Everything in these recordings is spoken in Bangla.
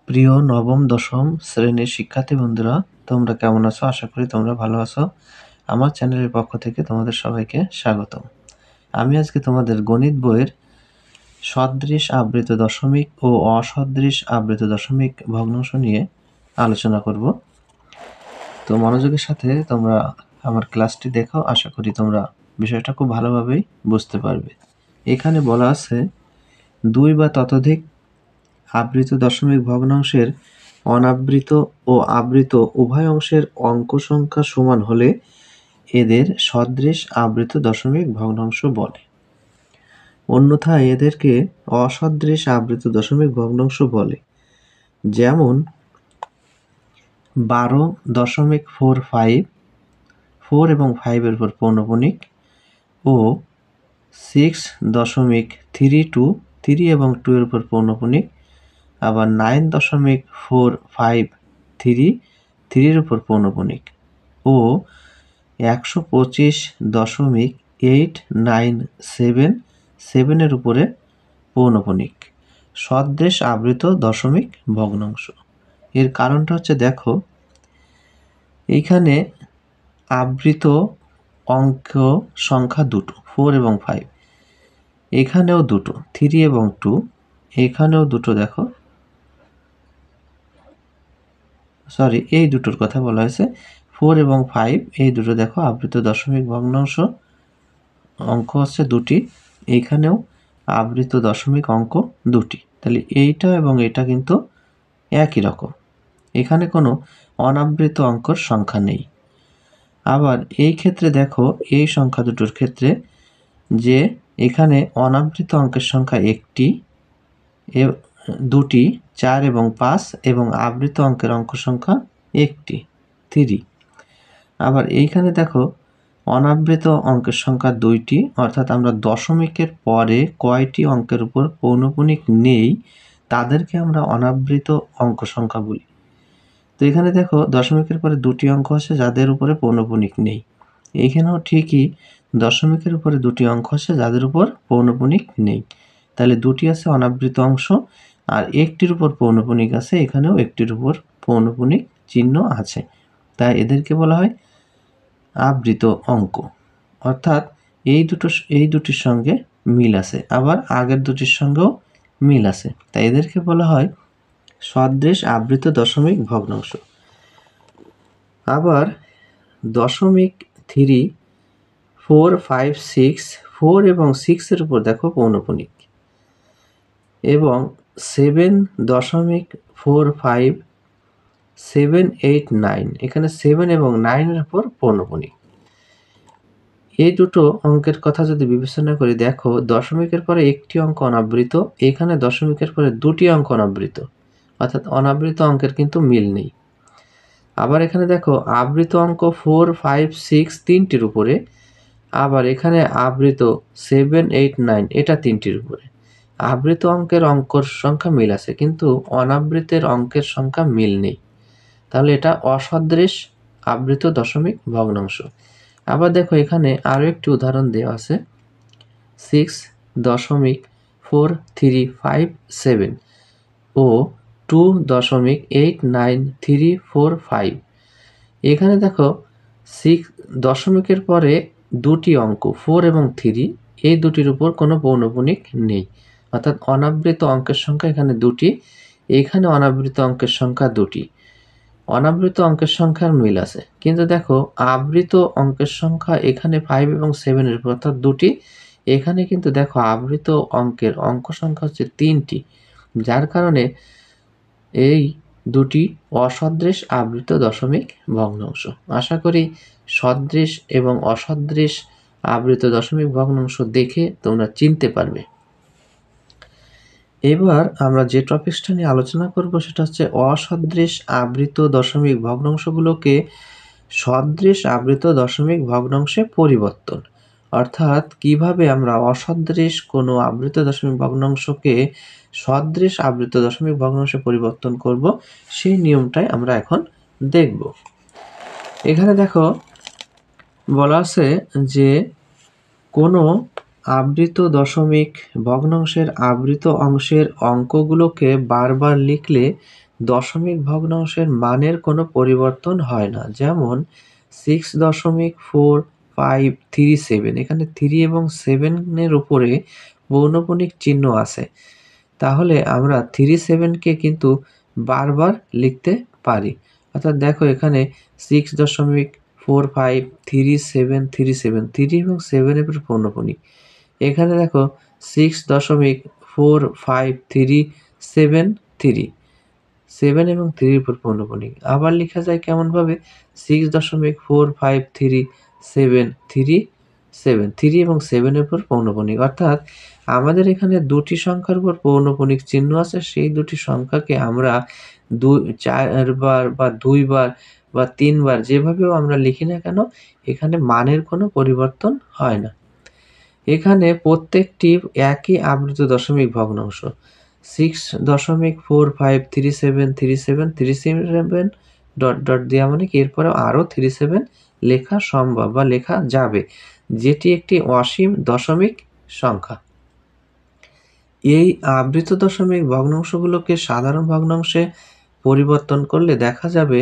প্রিয় নবম দশম শ্রেণীর শিক্ষার্থী বন্ধুরা, তোমরা কেমন আছো? আশা করি তোমরা ভালো আছো। আমার চ্যানেলের পক্ষ থেকে তোমাদের সবাইকে স্বাগতম। আমি আজকে তোমাদের গণিত বইয়ের সদৃশ আবৃত দশমিক ও অসদৃশ আবৃত দশমিক ভগ্নাংশ নিয়ে আলোচনা করব। তো মনোযোগের সাথে তোমরা আমার ক্লাসটি দেখো, আশা করি তোমরা বিষয়টা খুব ভালোভাবেই বুঝতে পারবে। এখানে বলা আছে 2 বা ততোধিক আবৃত দশমিক ভগ্নাংশের অনাবৃত ও আবৃত উভয় অংশের অঙ্ক সংখ্যা সমান হলে এদের সদৃশ আবৃত দশমিক ভগ্নাংশ বলে। অন্যথায় এদেরকে অসদৃশ আবৃত দশমিক ভগ্নাংশ বলে। যেমন 12.45 4 এবং 5 এর উপর পৌনঃপুনিক ও 6.32 3 এবং 2 এর উপর পৌনঃপুনিক, আবার 9.453 3 এর উপর পৌনঃপুনিক ও 125.897 7 এর উপরে পৌনঃপুনিক সদৃশ আবৃত দশমিক ভগ্নাংশ। এর কারণটা হচ্ছে, দেখো এইখানে আবৃত অঙ্ক সংখ্যা দুটো, 4 এবং 5, এখানেও দুটো, 3 এবং 2, এখানেও দুটো, দেখো এই দুটোর কথা বলা হয়েছে, 4 এবং 5 এই দুটো দেখো আবৃত দশমিক ভগ্নাংশ অঙ্ক হচ্ছে দুটি, এইখানেও আবৃত দশমিক অঙ্ক দুটি। তাহলে এইটা এবং এটা কিন্তু একই রকম, এখানে কোনো অনাবৃত অঙ্কর সংখ্যা নেই। আবার এই ক্ষেত্রে দেখো, এই সংখ্যা দুটোর ক্ষেত্রে যে এখানে অনাবৃত অঙ্কের সংখ্যা একটি, দুটি, 4 এবং 5, এবং আবৃত অঙ্কের অঙ্ক সংখ্যা একটি, 3। আবার এইখানে দেখো অনাবৃত অঙ্কের সংখ্যা দুইটি, অর্থাৎ আমরা দশমিকের পরে কয়টি অঙ্কের উপর পৌনঃপুনিক নেই তাদেরকে আমরা অনাবৃত অঙ্ক সংখ্যা বলি। তো এখানে দেখো দশমিকের পরে দুটি অঙ্ক আছে যাদের উপরে পৌনঃপুনিক নেই, এইখানেও ঠিকই দশমিকের উপরে দুটি অঙ্ক আছে যাদের উপর পৌনঃপুনিক নেই। তাহলে দুটি আছে অনাবৃত অংশ, আর একটির উপর পৌনঃপুনিক আছে, এখানেও একটির উপর পৌনঃপুনিক চিহ্ন আছে, তাই এদেরকে বলা হয় আবৃত অঙ্ক। অর্থাৎ এই দুটির সঙ্গে মিল আছে, আবার আগের দুটির সঙ্গেও মিল আছে, তাই এদেরকে বলা হয় সদৃশ আবৃত দশমিক ভগ্নাংশ। আবার দশমিক 3, 4, 5, 6, 4 এবং 6 এর উপর দেখো পৌনঃপুনিক, এবং 7.45 7, 8, 9, এখানে 7 এবং 9 এর উপর পৌনঃপুনিক। এই দুটো অঙ্কের কথা যদি বিবেচনা করি, দেখো দশমিকের পরে একটি অঙ্ক অনাবৃত, এখানে দশমিকের পরে দুটি অঙ্ক অনাবৃত, অর্থাৎ অনাবৃত অঙ্কের কিন্তু মিল নেই। আবার এখানে দেখো আবৃত অঙ্ক 4, 5, 6 তিনটির উপরে, আবার এখানে আবৃত 7, 8, 9 এটা তিনটির উপরে। আবৃত অঙ্কের অঙ্কর সংখ্যা মিল আছে, কিন্তু অনাবৃতের অঙ্কের সংখ্যা মিল নেই, তাহলে এটা অসদৃশ আবৃত দশমিক ভগ্নাংশ। আবার দেখো এখানে আরও একটি উদাহরণ দেওয়া আছে, 6.435 ও 2.89345। এখানে দেখো দশমিকের পরে দুটি অঙ্ক 4 এবং 3, এই দুটির উপর কোনো পৌনঃপুনিক নেই, অর্থাৎ অনাবৃত অঙ্কের সংখ্যা এখানে দুটি, এখানে অনাবৃত অঙ্কের সংখ্যা দুটি। অনাবৃত অঙ্কের সংখ্যার মিল আছে, কিন্তু দেখো আবৃত অঙ্কের সংখ্যা এখানে 5 এবং 7 এর উপর, অর্থাৎ দুটি, এখানে কিন্তু দেখো আবৃত অঙ্কের অঙ্ক সংখ্যা হচ্ছে তিনটি, যার কারণে এই দুটি অসদৃশ আবৃত দশমিক ভগ্নাংশ। আশা করি সদৃশ এবং অসদৃশ আবৃত দশমিক ভগ্নাংশ দেখে তোমরা চিনতে পারবে। এবার আমরা যে টপিকসটা নিয়ে আলোচনা করব সেটা হচ্ছে অসদৃশ আবৃত দশমিক ভগ্নাংশগুলোকে সদৃশ আবৃত দশমিক ভগ্নাংশে পরিবর্তন, অর্থাৎ কিভাবে আমরা অসদৃশ কোনো আবৃত দশমিক ভগ্নাংশকে সদৃশ আবৃত দশমিক ভগ্নাংশে পরিবর্তন করব, সেই নিয়মটাই আমরা এখন দেখব। এখানে দেখো বলা আছে যে কোনো আবৃত দশমিক ভগ্নাংশের আবৃত অংশের অঙ্কগুলোকে বারবার লিখলে দশমিক ভগ্নাংশের মানের কোনো পরিবর্তন হয় না। যেমন 6.4537, এখানে 3 এবং 7 এর উপরে পৌনঃপুনিক চিহ্ন আছে। তাহলে আমরা 37কে কিন্তু বারবার লিখতে পারি। অর্থাৎ দেখো এখানে 6.453737, 3 এবং 7 এর উপর পৌনঃপুনিক। এখানে দেখো 6.4537 7 এবং 3 এর উপর পৌনঃপুনিক। আবার লেখা যায় কেমনভাবে? 6.4537 3 এবং 7 এর উপর পৌনঃপুনিক। অর্থাৎ আমাদের এখানে দুটি সংখ্যার উপর পৌনঃপুনিক চিহ্ন আছে, সেই দুটি সংখ্যাকে আমরা 4 বার বা 2 বার বা 3 বার যেভাবেও আমরা লিখি না কেন, এখানে মানের কোনো পরিবর্তন হয় না। এখানে প্রত্যেকটি একই আবৃত দশমিক ভগ্নাংশ। 6.453737 ডট ডট দেওয়া মানে কি এরপরে আরও 37 লেখা সম্ভব বা লেখা যাবে, যেটি একটি অসীম দশমিক সংখ্যা। এই আবৃত দশমিক ভগ্নাংশগুলোকে সাধারণ ভগ্নাংশে পরিবর্তন করলে দেখা যাবে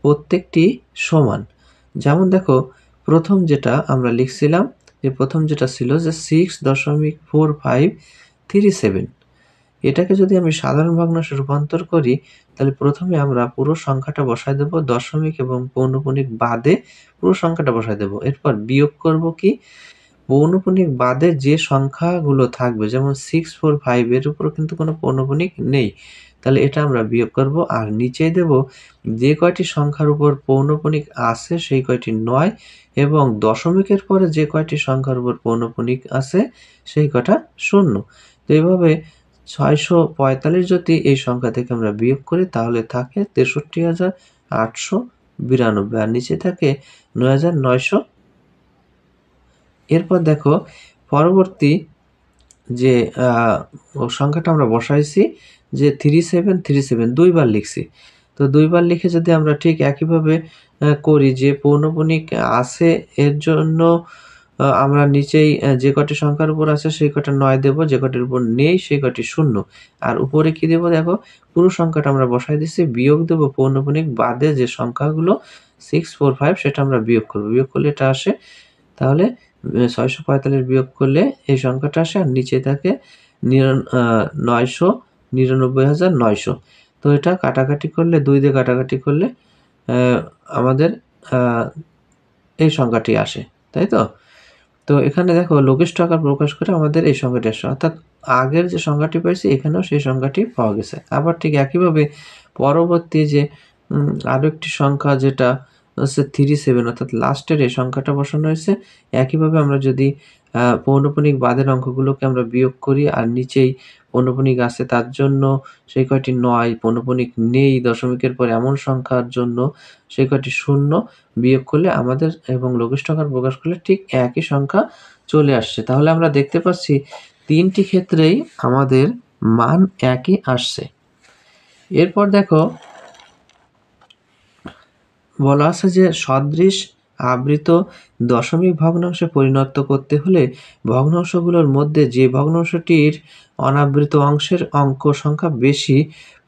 প্রত্যেকটি সমান। যেমন দেখো প্রথম যেটা আমরা লিখছিলাম, যে প্রথম যেটা ছিল যে 6.4537, এটাকে যদি আমি সাধারণ ভগ্নাংশে রূপান্তর করি তাহলে প্রথমে আমরা পুরো সংখ্যাটা বসায় দেব, দশমিক এবং পৌনঃপুনিক বাদে পুরো সংখ্যাটা বসায় দেব। এরপর বিয়োগ করব কি, পৌনঃপুনিক বাদে যে সংখ্যাগুলো থাকবে, যেমন 645 এর উপর কিন্তু কোনো পৌনঃপুনিক নেই, তাহলে এটা আমরা বিয়োগ করব। আর নিচে দেব যে কয়টি সংখ্যার উপর পৌনঃপুনিক আছে সেই কয়টি 9, এবং দশমিকের পরে যে কয়টি সংখ্যার উপর পৌনঃপুনিক আছে সেই কয়টা 0। তো এইভাবে 645 যদি এই সংখ্যা থেকে আমরা বিয়োগ করি তাহলে থাকে 63,892, আর নিচে থাকে 9,900। এরপর দেখো পরবর্তী যে সংখ্যাটা আমরা বসাইছি যে 3737 দুইবার লিখছি। তো দুইবার লিখে যদি আমরা ঠিক একইভাবে করি, যে পৌনঃপুনিক আছে এর জন্য আমরা নিচেই যে কটি সংখ্যার উপর আছে সেই কটা 9 দেব, যে কটির উপর নেই সেই কটি 0। আর উপরে কি দেব? দেখো পুরো সংখ্যাটা আমরা বসাই দিচ্ছি, বিয়োগ দেব পৌনঃপুনিক বাদে যে সংখ্যাগুলো 645 সেটা আমরা বিয়োগ করব। বিয়োগ করলে এটা আসে, তাহলে 645 বিয়োগ করলে এই সংখ্যাটা আসে, আর নিচে থাকে 999,900। তো এটা কাটাকাটি করলে 2 দিয়ে কাটাকাটি করলে আমাদের এই সংখ্যাটি আসে, তাই তো? তো এখানে দেখো লঘিষ্ঠ আকার প্রকাশ করে আমাদের এই সংখ্যাটি আসে, অর্থাৎ আগের যে সংখ্যাটি পাইছি এখানেও সেই সংখ্যাটি পাওয়া গেছে। আবার ঠিক একইভাবে পরবর্তী যে আরও একটি সংখ্যা যেটা হচ্ছে 37, অর্থাৎ লাস্টের এই সংখ্যাটা বসানো হয়েছে। একইভাবে আমরা যদি পৌনঃপুনিক বাদের অঙ্কগুলোকে আমরা বিয়োগ করি, আর নিচেই পৌনঃপুনিক আছে তার জন্য সেই কয়টি 9, পৌনঃপুনিক নেই দশমিকের পর এমন সংখ্যার জন্য সেই কয়টি 0 বিয়োগ করলে আমাদের এবং লঘিষ্ঠ আকার প্রকাশ করলে ঠিক একই সংখ্যা চলে আসছে। তাহলে আমরা দেখতে পাচ্ছি 3টি ক্ষেত্রেই আমাদের মান একই আসছে। এরপর দেখো বলা আছে যে সদৃশ আবৃত দশমিক ভগ্নাংশে পরিণত করতে হলে ভগ্নাংশগুলোর মধ্যে যে ভগ্নাংশটির অনাবৃত অংশের অঙ্ক সংখ্যা বেশি,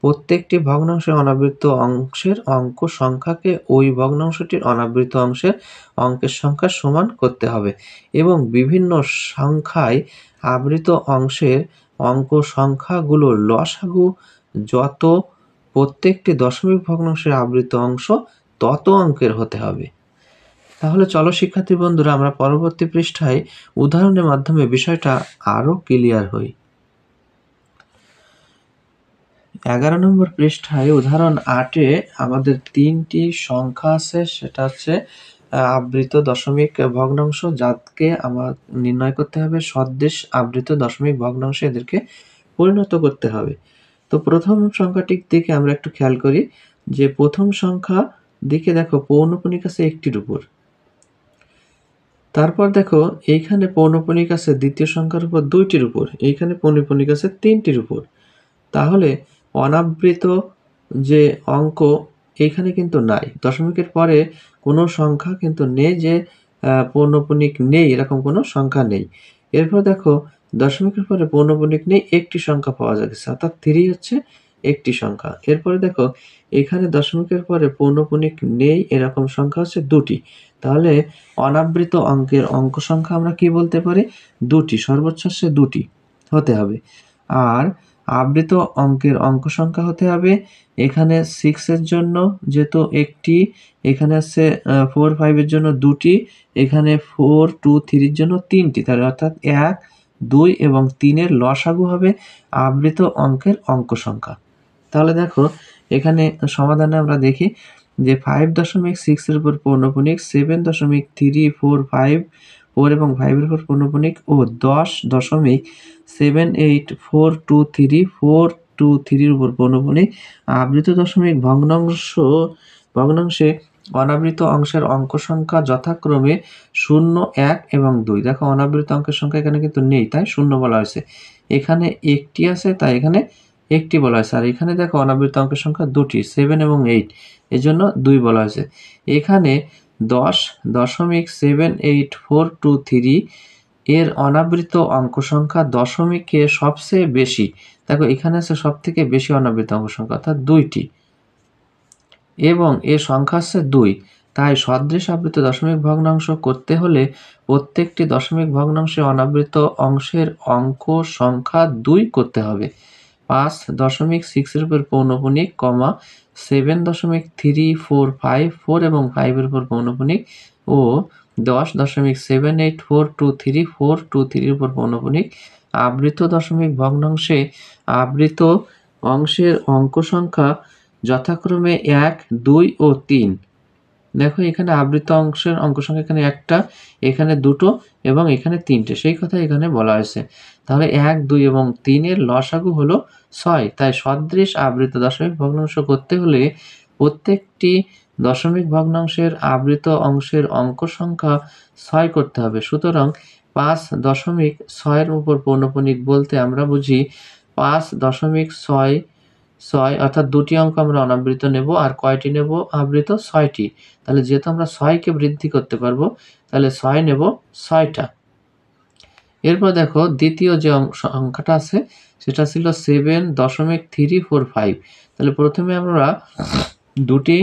প্রত্যেকটি ভগ্নাংশের অনাবৃত অংশের অঙ্ক সংখ্যাকে ওই ভগ্নাংশটির অনাবৃত অংশের অঙ্কের সংখ্যা সমান করতে হবে, এবং বিভিন্ন সংখ্যায় আবৃত অংশের অঙ্ক সংখ্যাগুলোর লসাগু যত প্রত্যেকটি দশমিক ভগ্নাংশের আবৃত অংশ তত অঙ্কের হতে হবে। তাহলে চলো শিক্ষার্থী বন্ধুরা আমরা পরবর্তী পৃষ্ঠায় উদাহরণের মাধ্যমে বিষয়টা আরো ক্লিয়ার হই। 11 নম্বর পৃষ্ঠায় উদাহরণ 8-এ আমাদের 3টি সংখ্যা আছে, সেটা হচ্ছে আবৃত দশমিক ভগ্নাংশ, যাকে আমার নির্ণয় করতে হবে সদৃশ আবৃত দশমিক ভগ্নাংশে এদেরকে পরিণত করতে হবে। তো প্রথম সংখ্যাটির দিকে আমরা একটু খেয়াল করি, যে প্রথম সংখ্যা দিকে দেখো পৌনঃপুনিক আছে 1টির উপর। তারপর দেখো এইখানে পৌনঃপুনিক আছে দ্বিতীয় সংখ্যার উপর 2টির উপর, এইখানে পৌনঃপুনিক আছে 3টির উপর। তাহলে অনাবৃত যে অঙ্ক এইখানে কিন্তু নাই, দশমিকের পরে কোনো সংখ্যা কিন্তু নেই যে পৌনঃপুনিক নেই, এরকম কোনো সংখ্যা নেই। এরপর দেখো দশমিকের পরে পৌনঃপুনিক নেই, একটি সংখ্যা পাওয়া যাচ্ছে, অর্থাৎ 3 হচ্ছে একটি সংখ্যা। এরপরে দেখো এখানে দশমিকের পরে পৌনঃপুনিক নেই এরকম সংখ্যা হচ্ছে 2টি। তাহলে অনাবৃত অঙ্কের অঙ্ক সংখ্যা আমরা কি বলতে পারি? 2টি, সর্বোচ্চ হচ্ছে 2টি হতে হবে। আর আবৃত অঙ্কের অঙ্ক সংখ্যা হতে হবে এখানে 6 এর জন্য যেহেতু একটি, এখানে আছে 4, 5 এর জন্য 2টি, এখানে 4, 2, 3 এর জন্য 3টি। তাহলে অর্থাৎ 1, 2 এবং 3 এর লসাগু হবে আবৃত অঙ্কের অঙ্ক সংখ্যা। তাহলে দেখো এখানে সমাধানে আমরা দেখি যে 5.6 এর উপর পৌনঃপুনিক, 7.345 4 এবং 5 এর উপর পৌনঃপুনিক ও 10.78423 এর উপর পৌনঃপুনিক আবৃত দশমিক ভগ্নাংশে অনাবৃত অংশের অঙ্ক সংখ্যা যথাক্রমে 0, 1 এবং 2। দেখো অনাবৃত অঙ্কের সংখ্যা এখানে কিন্তু নেই, তাই 0 বলা হয়েছে। এখানে একটি আছে, তাই এখানে একটি বলা হয়েছে। আর এখানে দেখো অনাবৃত অঙ্কের সংখ্যা 2টি, 7 এবং 8, এজন্য 2 বলা হয়েছে। এখানে 10.78423 এর অনাবৃত অঙ্ক সংখ্যা দশমিকে সবচেয়ে বেশি। দেখো এখানে আছে সবথেকে বেশি অনাবৃত অঙ্ক সংখ্যা, অর্থাৎ 2টি, এবং এর সংখ্যা হচ্ছে 2। তাই সদৃশ আবৃত দশমিক ভগ্নাংশ করতে হলে প্রত্যেকটি দশমিক ভগ্নাংশে অনাবৃত অংশের অঙ্ক সংখ্যা 2 করতে হবে। 5.6 এর উপর পৌনঃপুনিক, 7.345 4 এবং 5 এর উপর পৌনঃপুনিক ও 10.78423 এর উপর পৌনঃপুনিক আবৃত দশমিক ভগ্নাংশে আবৃত অংশের অঙ্ক সংখ্যা যথাক্রমে 1, 2 ও 3। দেখো এখানে আবৃত অংশের অঙ্ক সংখ্যা এখানে একটা, এখানে 2টো এবং এখানে 3টে, সেই কথা এখানে বলা হয়েছে। তাহলে 1, 2 এবং 3 এর লসাগু হলো 6। তাই সদৃশ আবৃত দশমিক ভগ্নাংশ করতে হলে প্রত্যেকটি দশমিক ভগ্নাংশের আবৃত অংশের অঙ্ক সংখ্যা 6 করতে হবে। সুতরাং 5.6 এর উপর পৌনঃপুনিক বলতে আমরা বুঝি 5.6 অর্থাৎ 2টি অঙ্ক আমরা অনাবৃত নেব, আর কয়টি নেব আবৃত? 6টি। তাহলে যেহেতু আমরা 6কে বৃদ্ধি করতে পারবো, তাহলে 6 নেব 6টা। এরপর দেখো দ্বিতীয় যে সংখ্যাটা আছে সেটা ছিল 7.345। তাহলে প্রথমে আমরা 2টি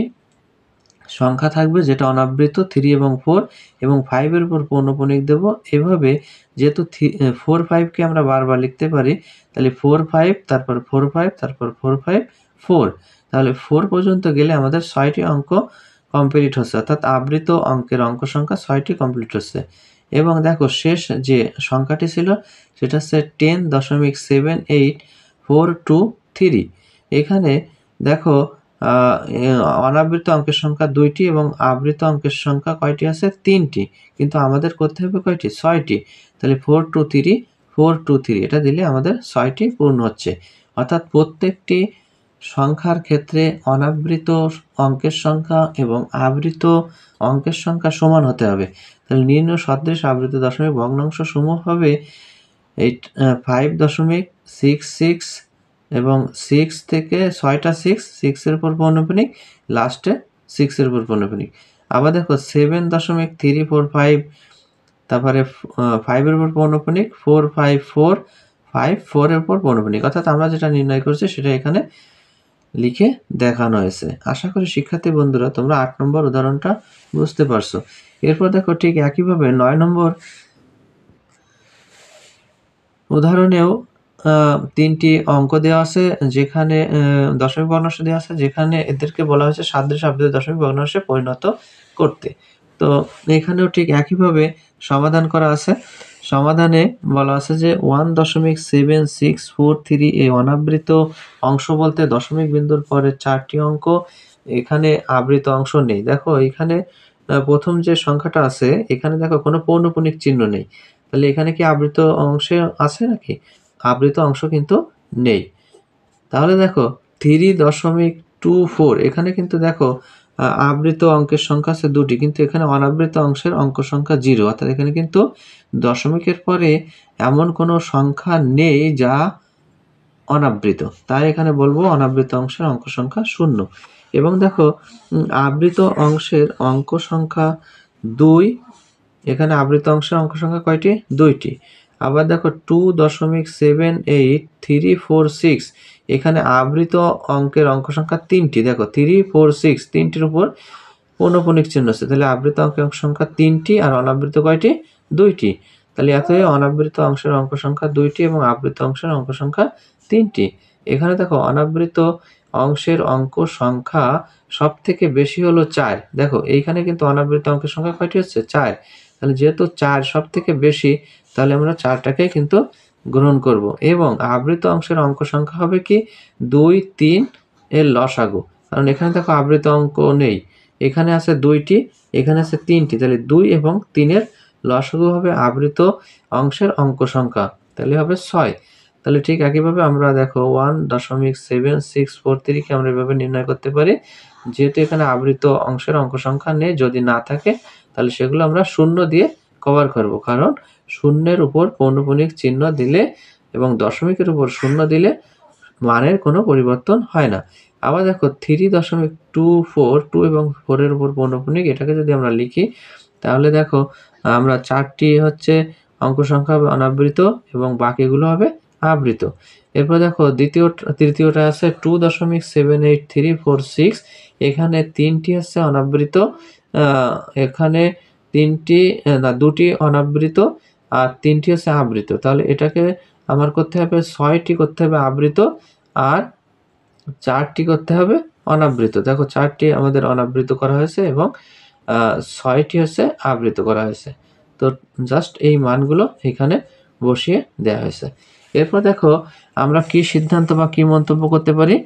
সংখ্যা থাকবে যেটা অনাবৃত, 3 এবং 4, এবং 5 এর উপর পৌনঃপুনিক দেব। এভাবে যেহেতু 4, 5কে আমরা বারবার লিখতে পারি, তাহলে 4, 5, তারপর 4, 5, তারপর 4, 5, 4। তাহলে 4 পর্যন্ত গেলে আমাদের 6টি অঙ্ক কমপ্লিট হচ্ছে, অর্থাৎ আবৃত অঙ্কের অঙ্ক সংখ্যা 6টি কমপ্লিট হচ্ছে। এবং দেখো শেষ যে সংখ্যাটি ছিল সেটা হচ্ছে 10.78423। এখানে দেখো অনাবৃত অঙ্কের সংখ্যা 2টি এবং আবৃত অঙ্কের সংখ্যা কয়টি আছে? 3টি, কিন্তু আমাদের করতে হবে কয়টি? 6টি। তাহলে 423 423 এটা দিলে আমাদের 6টি পূর্ণ হচ্ছে। অর্থাৎ প্রত্যেকটি সংখ্যার ক্ষেত্রে অনাবৃত অঙ্কের সংখ্যা এবং আবৃত অঙ্কের সংখ্যা সমান হতে হবে। তাহলে নির্ণয় সদৃশ আবৃত দশমিক ভগ্নাংশ সমূহ হবে 5.66 এবং 6 থেকে 6টা 6 এর উপর পৌনঃপুনিক, লাস্টে 6 এর উপর পৌনঃপুনিক। আবার দেখো 7.345, তারপরে 5 এর উপর পৌনঃপুনিক, 4, 5, 4, 5, 4 এর উপর পৌনঃপুনিক। অর্থাৎ আমরা যেটা নির্ণয় করছি সেটা এখানে লিখে দেখানো হয়েছে। আশা করি শিক্ষার্থী বন্ধুরা তোমরা 8 নম্বর উদাহরণটা বুঝতে পারছো। এরপর দেখো ঠিক একইভাবে 9 নম্বর উদাহরণেও 3টি অঙ্ক দেওয়া আছে, যেখানে দশমিক ভগ্নাংশ দেওয়া আছে, যেখানে এদেরকে বলা হয়েছে সাদৃশ আবৃত দশমিক ভগ্নাংশে পরিণত করতে। তো এখানেও ঠিক একইভাবে সমাধান করা আছে। সমাধানে বলা আছে যে 1.7643 এই অনাবৃত অংশ বলতে দশমিক বিন্দুর পরে 4টি অঙ্ক, এখানে আবৃত অংশ নেই। দেখো এখানে প্রথম যে সংখ্যাটা আছে এখানে দেখো কোনো পৌনঃপুনিক চিহ্ন নেই, তাহলে এখানে কি আবৃত অংশে আছে নাকি? আবৃত অংশ কিন্তু নেই। তাহলে দেখো 3.24 এখানে কিন্তু দেখো আবৃত অঙ্কের সংখ্যা আছে 2টি, কিন্তু এখানে অনাবৃত অংশের অঙ্ক সংখ্যা 0, অর্থাৎ এখানে কিন্তু দশমিকের পরে এমন কোনো সংখ্যা নেই যা অনাবৃত, তাই এখানে বলবো অনাবৃত অংশের অঙ্ক সংখ্যা 0। এবং দেখো আবৃত অংশের অঙ্ক সংখ্যা 2, এখানে আবৃত অংশের অঙ্ক সংখ্যা কয়টি? 2টি। আবার দেখো 2.78346 এখানে আবৃত অঙ্কের অঙ্ক সংখ্যা 3টি। দেখো 346 3টির উপর পৌনঃপুনিক চিহ্ন আছে, তাহলে আবৃত অঙ্কের অঙ্ক সংখ্যা 3টি আর অনাবৃত কয়টি? 2টি। তাহলে এতই অনাবৃত অংশের অঙ্ক সংখ্যা 2টি এবং আবৃত অংশের অঙ্ক সংখ্যা 3টি। এখানে দেখো অনাবৃত অংশের অঙ্ক সংখ্যা সব থেকে বেশি হলো 4। দেখো এইখানে কিন্তু অনাবৃত অঙ্কের সংখ্যা কয়টি হচ্ছে? 4। তাহলে যেহেতু 4 সব থেকে বেশি, তাহলে আমরা 4টাকে কিন্তু গ্রহণ করব। এবং আবৃত অংশের অঙ্ক সংখ্যা হবে কি 2, 3 এর লসাগু। কারণ এখানে দেখো আবৃত অঙ্ক নেই, এখানে আছে 2টি, এখানে আছে 3টি, তাহলে 2 এবং 3 এর লসাগু হবে আবৃত অংশের অঙ্ক সংখ্যা, তাহলে হবে 6। তাহলে ঠিক একইভাবে আমরা দেখো 1.7643 কে আমরা এভাবে নির্ণয় করতে পারি। যেহেতু এখানে আবৃত অংশের অঙ্ক সংখ্যা নেই, যদি না থাকে তাহলে সেগুলো আমরা শূন্য দিয়ে কভার করব, কারণ শূন্যের উপর পৌনঃপুনিক চিহ্ন দিলে এবং দশমিকের উপর শূন্য দিলে মানের কোনো পরিবর্তন হয় না। আবার দেখো 3.24 2 এবং 4 এর উপর পৌনঃপুনিক, এটাকে যদি আমরা লিখি তাহলে দেখো আমরা 4টি হচ্ছে অঙ্ক সংখ্যা হবে অনাবৃত এবং বাকিগুলো হবে আবৃত। এরপর দেখো তৃতীয়টা আছে 2.78346 এখানে 3টি হচ্ছে অনাবৃত, এখানে 2টি অনাবৃত আর 3টি হচ্ছে আবৃত। তাহলে এটাকে আমার করতে হবে 6টি করতে হবে আবৃত আর 4টি করতে হবে অনাবৃত। দেখো 4টি আমাদের অনাবৃত করা হয়েছে এবং 6টি হচ্ছে আবৃত করা হয়েছে। তো জাস্ট এই মানগুলো এখানে বসিয়ে দেওয়া হয়েছে। এরপর দেখো আমরা কি সিদ্ধান্ত বা কি মন্তব্য করতে পারি?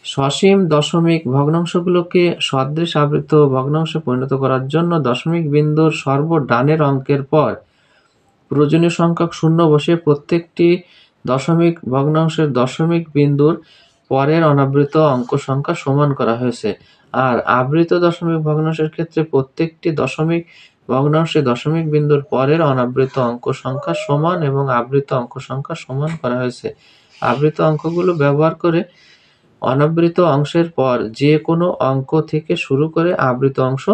সসীম দশমিক ভগ্নাংশগুলোকে সদৃশ আবৃত ভগ্নাংশে পরিণত করার জন্য দশমিক বিন্দুর সর্বডানের অঙ্কের পর প্রয়োজনীয় সংখ্যক শূন্য বসিয়ে প্রত্যেকটি দশমিক ভগ্নাংশের দশমিক বিন্দুর পরের অনাবৃত অঙ্ক সংখ্যা সমান করা হয়েছে। আর আবৃত দশমিক ভগ্নাংশের ক্ষেত্রে প্রত্যেকটি দশমিক ভগ্নাংশে দশমিক বিন্দুর পরের অনাবৃত অঙ্ক সংখ্যা সমান এবং আবৃত অঙ্ক সংখ্যা সমান করা হয়েছে। আবৃত অঙ্কগুলো ব্যবহার করে অনাবৃত অংশের পর যে কোনো অঙ্ক থেকে শুরু করে আবৃত অংশ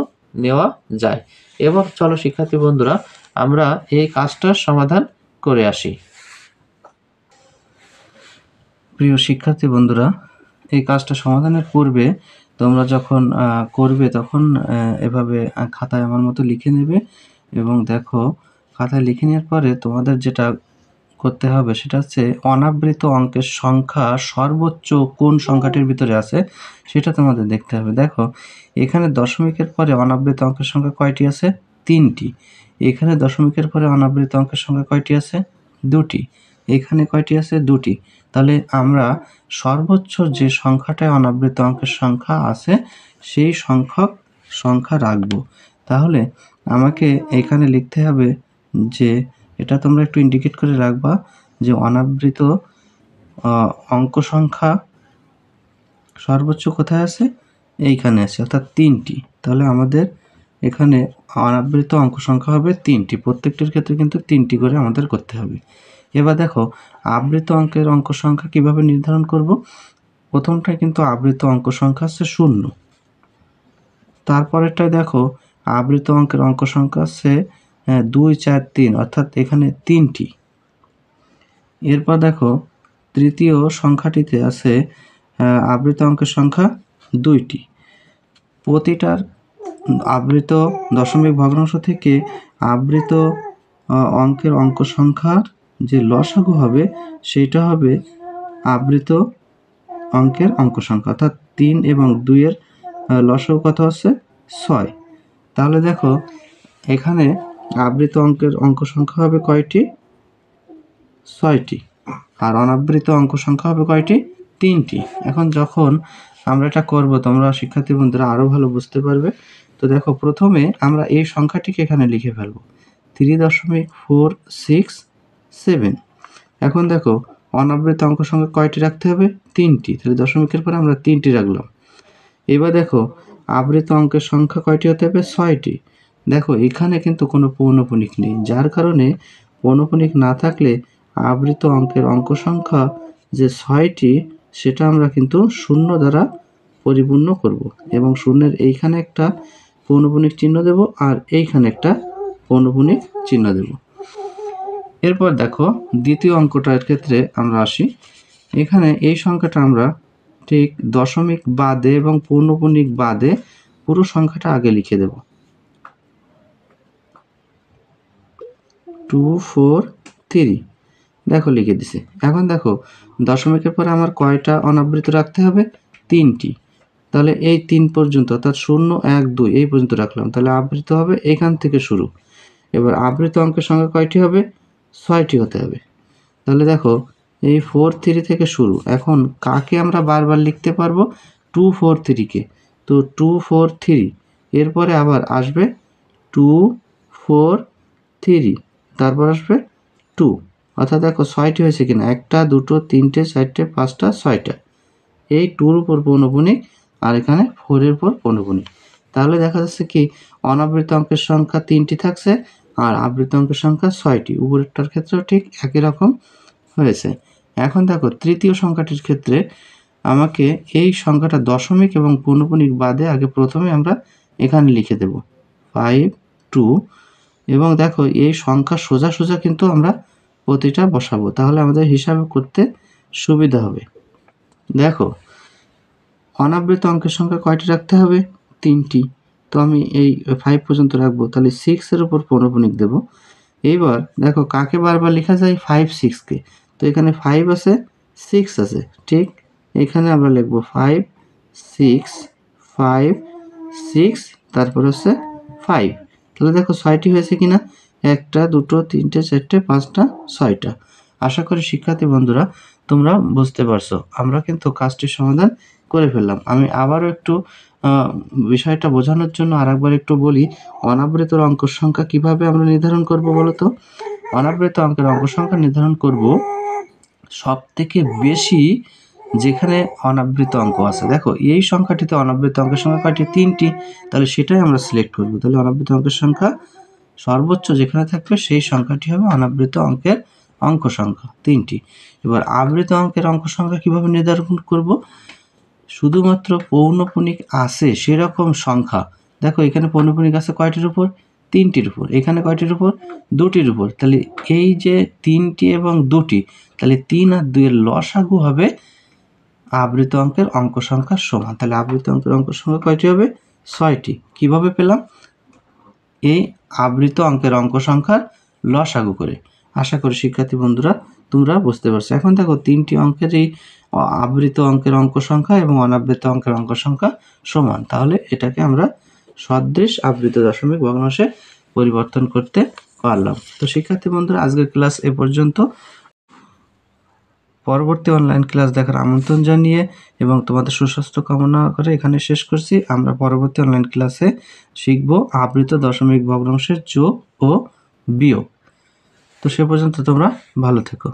নেওয়া যায়। এবার চলো শিক্ষার্থী বন্ধুরা আমরা এই কাজটার সমাধান করে আসি। প্রিয় শিক্ষার্থী বন্ধুরা, এই কাজটা সমাধানের পূর্বে তোমরা যখন করবে তখন এভাবে খাতায় আমার মতো লিখে নেবে এবং দেখো খাতায় লিখে নেওয়ার পরে তোমাদের যেটা করতে হবে সেটা হচ্ছে অনাবৃত অঙ্কের সংখ্যা সর্বোচ্চ কোন সংখ্যাটির ভিতরে আছে সেটা তোমাদের দেখতে হবে। দেখো এখানে দশমিকের পরে অনাবৃত অঙ্কের সংখ্যা কয়টি আছে? 3টি। এখানে দশমিকের পরে অনাবৃত অঙ্কের সংখ্যা কয়টি আছে? 2টি। এখানে কয়টি আছে? 2টি। তাহলে আমরা সর্বোচ্চ যে সংখ্যাটায় অনাবৃত অঙ্কের সংখ্যা আছে সেই সংখ্যা রাখব। তাহলে আমাকে এখানে লিখতে হবে যে এটা তোমরা একটু ইন্ডিকেট করে রাখবা যে অনাবৃত অঙ্ক সংখ্যা সর্বোচ্চ কোথায় আছে? এইখানে আছে, অর্থাৎ 3টি। তাহলে আমাদের এখানে অনাবৃত অঙ্ক সংখ্যা হবে 3টি, প্রত্যেকটির ক্ষেত্রে কিন্তু 3টি করে আমাদের করতে হবে। এবার দেখো আবৃত অঙ্কের অঙ্ক সংখ্যা কিভাবে নির্ধারণ করব? প্রথমটায় কিন্তু আবৃত অঙ্ক সংখ্যা আছে 0, তারপরেরটায় দেখো আবৃত অঙ্কের অঙ্ক সংখ্যা আছে 2, 4, 3, অর্থাৎ এখানে 3টি। এরপর দেখো তৃতীয় সংখ্যাটিতে আছে আবৃত অঙ্কের সংখ্যা 2টি। প্রতিটার আবৃত দশমিক ভগ্নাংশ থেকে আবৃত অঙ্কের অঙ্ক সংখ্যার যে লসাগু হবে সেটা হবে আবৃত অঙ্কের অঙ্ক সংখ্যা, অর্থাৎ 3 এবং 2 এর লসাগু কত আছে? 6। তাহলে দেখো এখানে আবৃত অঙ্কের অঙ্ক সংখ্যা হবে কয়টি? 6টি। আর অনাবৃত অঙ্ক সংখ্যা হবে কয়টি? 3টি। এখন যখন আমরা এটা করব তোমরা শিক্ষার্থী বন্ধুরা আরও ভালো বুঝতে পারবে। তো দেখো প্রথমে আমরা এই সংখ্যাটিকে এখানে লিখে ফেলব 3.467। এখন দেখো অনাবৃত অঙ্ক সংখ্যা কয়টি রাখতে হবে? 3টি। তাহলে দশমিকের পরে আমরা 3টি রাখলাম। এবার দেখো আবৃত অঙ্কের সংখ্যা কয়টি হতে হবে? 6টি। দেখো এখানে কিন্তু কোনো পৌনঃপুনিক নেই, যার কারণে পৌনঃপুনিক না থাকলে আবৃত অঙ্কের অঙ্ক সংখ্যা যে 6টি সেটা আমরা কিন্তু শূন্য দ্বারা পরিপূর্ণ করব এবং শূন্যের এইখানে একটা পৌনঃপুনিক চিহ্ন দেব আর এইখানে একটা পৌনঃপুনিক চিহ্ন দেব। এরপর দেখো দ্বিতীয় অঙ্কটার ক্ষেত্রে আমরা আসি। এখানে এই সংখ্যাটা আমরা ঠিক দশমিক বাদে এবং পূর্ণপূর্ণিক বাদে পুরো সংখ্যাটা আগে লিখে দেব। 2 4 3 দেখো লিখে দিছি। এখন দেখো দশমিকের পরে আমার কয়টা অনাবৃত রাখতে হবে? 3টি। তাহলে এই 3 পর্যন্ত অর্থাৎ 0 1 2 এই পর্যন্ত রাখলাম, তাহলে আবৃত হবে এখান থেকে শুরু। এবার আবৃত অঙ্কের সংখ্যা কয়টি হবে? 6টি হতে হবে। তাহলে দেখো এই 4 3 থেকে শুরু। এখন কাকে আমরা বারবার লিখতে পারবো? 2 4 3 কে। তো 2 4 3 এরপরে আবার আসবে 2 4 3, তারপর আসবে 2, অর্থাৎ দেখো 6টি হয়েছে কিনা, 1টা 2টো 3টে 4টে 5টা 6টা। এই 2-র উপর পৌনঃপুনিক আর এখানে 4-এর উপর পৌনঃপুনিক। তাহলে দেখা যাচ্ছে কি অনাবৃত অঙ্কের সংখ্যা 3টি থাকছে আর আবৃত অঙ্কের সংখ্যা 6টি। উপরেরটার ক্ষেত্রেও ঠিক একই রকম হয়েছে। এখন দেখো তৃতীয় সংখ্যাটির ক্ষেত্রে আমাকে এই সংখ্যাটা দশমিক এবং পৌনঃপুনিক বাদে আগে প্রথমে আমরা এখানে লিখে দেব 5 2, এবং দেখো এই সংখ্যা সোজা সোজা কিন্তু আমরা প্রতিটা বসাবো, তাহলে আমাদের হিসাব করতে সুবিধা হবে। দেখো অনাবৃত অঙ্কের সংখ্যা কয়টি রাখতে হবে? 3টি। তো আমি এই 5 পর্যন্ত রাখবো, তাহলে 6-এর উপর পৌনঃপুনিক দেব। এইবার দেখো কাকে বারবার লেখা যায়? 5 6 কে। তো এখানে 5 আছে 6 আছে, ঠিক এখানে আমরা লিখব 5 6 5 6, তারপর হচ্ছে 5। তাহলে দেখো 6টি হয়েছে কিনা, 1টা 2টো 3টে 4টে 5টা 6টা। আশা করি শিক্ষার্থী বন্ধুরা তোমরা বুঝতে পারছো। আমরা কিন্তু কাজটির সমাধান করে ফেললাম। আমি আবারও একটু বিষয়টা বোঝানোর জন্য আরেকবার একটু বলি, অনাবৃত অঙ্ক সংখ্যা কিভাবে আমরা নির্ধারণ করব বলো তো? অনাবৃত অঙ্কের অঙ্ক সংখ্যা নির্ধারণ করব সবথেকে বেশি যেখানে অনাবৃত অঙ্ক আছে। দেখো এই সংখ্যাটিতে অনাবৃত অঙ্কের সংখ্যা কয়টি? 3টি। তাহলে সেটাই আমরা সিলেক্ট করব। তাহলে অনাবৃত অঙ্কের সংখ্যা সর্বোচ্চ যেখানে থাকবে সেই সংখ্যাটি হবে অনাবৃত অঙ্কের অঙ্ক সংখ্যা 3টি। এবার আবৃত অঙ্কের অঙ্ক সংখ্যা কিভাবে নির্ধারণ করব? শুধুমাত্র পৌনঃপুনিক আছে সেরকম সংখ্যা। দেখো এখানে পৌনঃপুনিক আছে কয়টির উপর? 3টির উপর। এখানে কয়টির উপর? 2টির উপর। তাহলে এই যে 3টি এবং 2টি, তাহলে 3 আর 2 এর লসাগু হবে আবৃত অঙ্কের অঙ্ক সংখ্যার সমান। তাহলে আবৃত অঙ্কের অঙ্ক সংখ্যা কয়টি হবে? 6টি। কিভাবে পেলাম? এই আবৃত অঙ্কের অঙ্ক সংখ্যার লসাগু করে। আশা করি শিক্ষার্থী বন্ধুরা তোমরা বুঝতে পারছো। এখন দেখো 3টি অঙ্কের এই আবৃত অঙ্কের অঙ্ক সংখ্যা এবং অনাবৃত অঙ্কের অঙ্ক সংখ্যা সমান, তাহলে এটাকে আমরা সদৃশ আবৃত দশমিক ভগ্নাংশে পরিবর্তন করতে পারলাম। তো শিক্ষার্থী বন্ধুরা আজকের ক্লাস এ পর্যন্ত। পরবর্তী অনলাইন ক্লাস দেখার আমন্ত্রণ জানিয়ে এবং তোমাদের সুস্বাস্থ্য কামনা করে এখানে শেষ করছি। আমরা পরবর্তী অনলাইন ক্লাসে শিখব আবৃত দশমিক ভগ্নাংশের যোগ ও বিয়োগ। তো সে পর্যন্ত তোমরা ভালো থেকো।